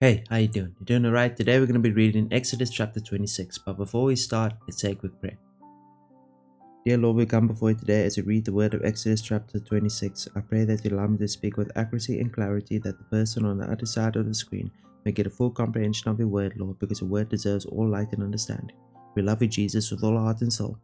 Hey, how you doing? You doing alright? Today we're going to be reading Exodus chapter 26, but before we start, let's say a quick prayer. Dear Lord, we come before you today as we read the word of Exodus chapter 26. I pray that you allow me to speak with accuracy and clarity, that the person on the other side of the screen may get a full comprehension of your word, Lord, because your word deserves all light and understanding. We love you, Jesus, with all our heart and soul.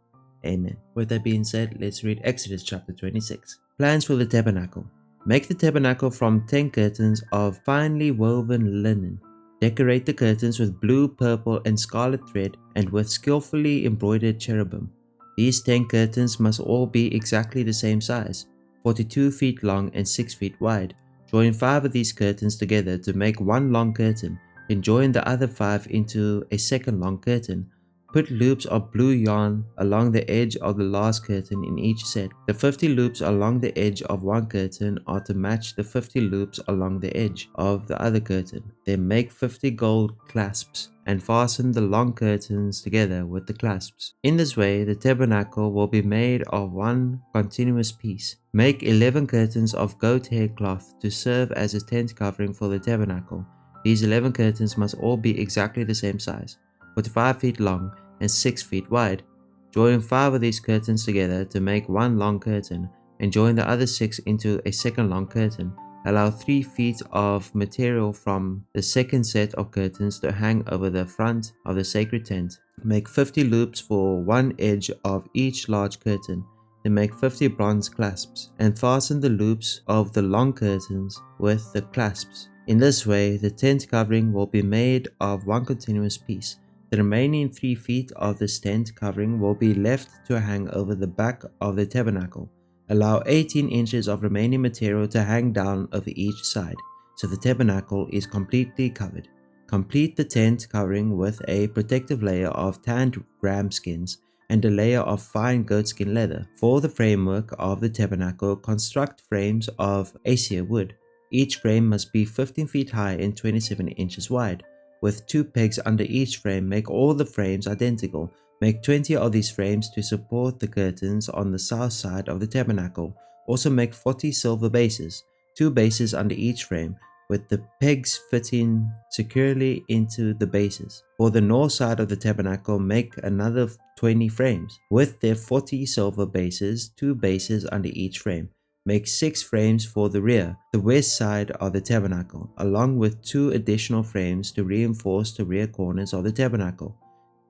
Amen. With that being said, let's read Exodus chapter 26. Plans for the tabernacle. Make the tabernacle from 10 curtains of finely woven linen. Decorate the curtains with blue, purple, and scarlet thread and with skillfully embroidered cherubim. These 10 curtains must all be exactly the same size, 42 feet long and 6 feet wide. Join 5 of these curtains together to make one long curtain, then join the other 5 into a second long curtain. Put loops of blue yarn along the edge of the last curtain in each set. The 50 loops along the edge of one curtain are to match the 50 loops along the edge of the other curtain. Then make 50 gold clasps and fasten the long curtains together with the clasps. In this way, the tabernacle will be made of one continuous piece. Make 11 curtains of goat hair cloth to serve as a tent covering for the tabernacle. These 11 curtains must all be exactly the same size, 45 feet long and 6 feet wide. Join 5 of these curtains together to make one long curtain, and join the other 6 into a second long curtain. Allow 3 feet of material from the second set of curtains to hang over the front of the sacred tent. Make 50 loops for one edge of each large curtain. Then make 50 bronze clasps, and fasten the loops of the long curtains with the clasps. In this way, the tent covering will be made of one continuous piece. The remaining 3 feet of this tent covering will be left to hang over the back of the tabernacle. Allow 18 inches of remaining material to hang down over each side, so the tabernacle is completely covered. Complete the tent covering with a protective layer of tanned ram skins and a layer of fine goatskin leather. For the framework of the tabernacle, construct frames of acacia wood. Each frame must be 15 feet high and 27 inches wide. With 2 pegs under each frame, make all the frames identical. Make 20 of these frames to support the curtains on the south side of the tabernacle. Also make 40 silver bases, 2 bases under each frame, with the pegs fitting securely into the bases. For the north side of the tabernacle, make another 20 frames, with their 40 silver bases, 2 bases under each frame. Make 6 frames for the rear, the west side of the tabernacle, along with 2 additional frames to reinforce the rear corners of the tabernacle.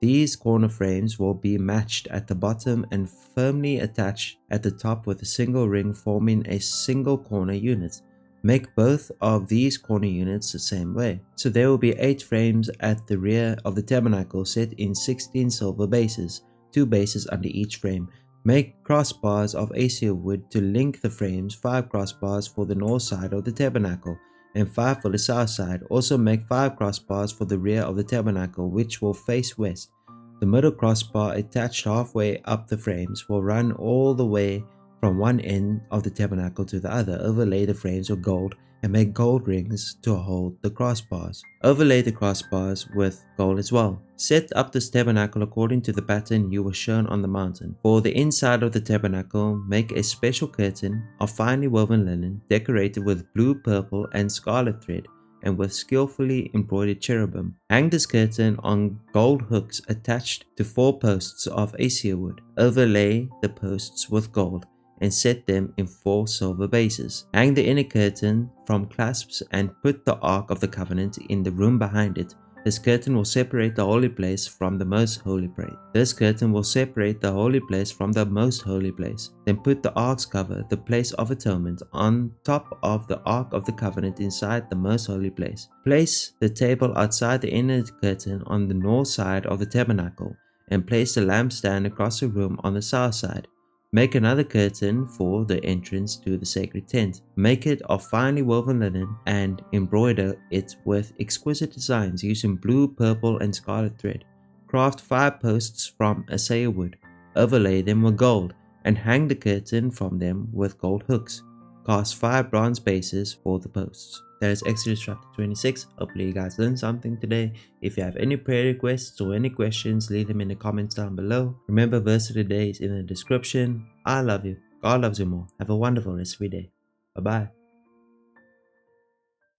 These corner frames will be matched at the bottom and firmly attached at the top with a single ring forming a single corner unit. Make both of these corner units the same way. So there will be 8 frames at the rear of the tabernacle set in 16 silver bases, 2 bases under each frame. Make crossbars of acacia wood to link the frames, 5 crossbars for the north side of the tabernacle and 5 for the south side. Also make 5 crossbars for the rear of the tabernacle, which will face west. The middle crossbar attached halfway up the frames will run all the way from one end of the tabernacle to the other. Overlay the frames with gold and make gold rings to hold the crossbars. Overlay the crossbars with gold as well. Set up this tabernacle according to the pattern you were shown on the mountain. For the inside of the tabernacle, make a special curtain of finely woven linen decorated with blue, purple, and scarlet thread and with skillfully embroidered cherubim. Hang this curtain on gold hooks attached to 4 posts of acacia wood. Overlay the posts with gold and set them in 4 silver bases. Hang the inner curtain from clasps and put the Ark of the Covenant in the room behind it. This curtain will separate the holy place from the most holy place. Then put the Ark's cover, the place of atonement, on top of the Ark of the Covenant inside the most holy place. Place the table outside the inner curtain on the north side of the tabernacle, and place the lampstand across the room on the south side. Make another curtain for the entrance to the sacred tent. Make it of finely woven linen and embroider it with exquisite designs using blue, purple, and scarlet thread. Craft 5 posts from acacia wood. Overlay them with gold and hang the curtain from them with gold hooks. Cast 5 bronze bases for the posts. That is Exodus chapter 26. Hopefully you guys learned something today. If you have any prayer requests or any questions, leave them in the comments down below. Remember, verse of the day is in the description. I love you. God loves you more. Have a wonderful rest of your day. Bye bye.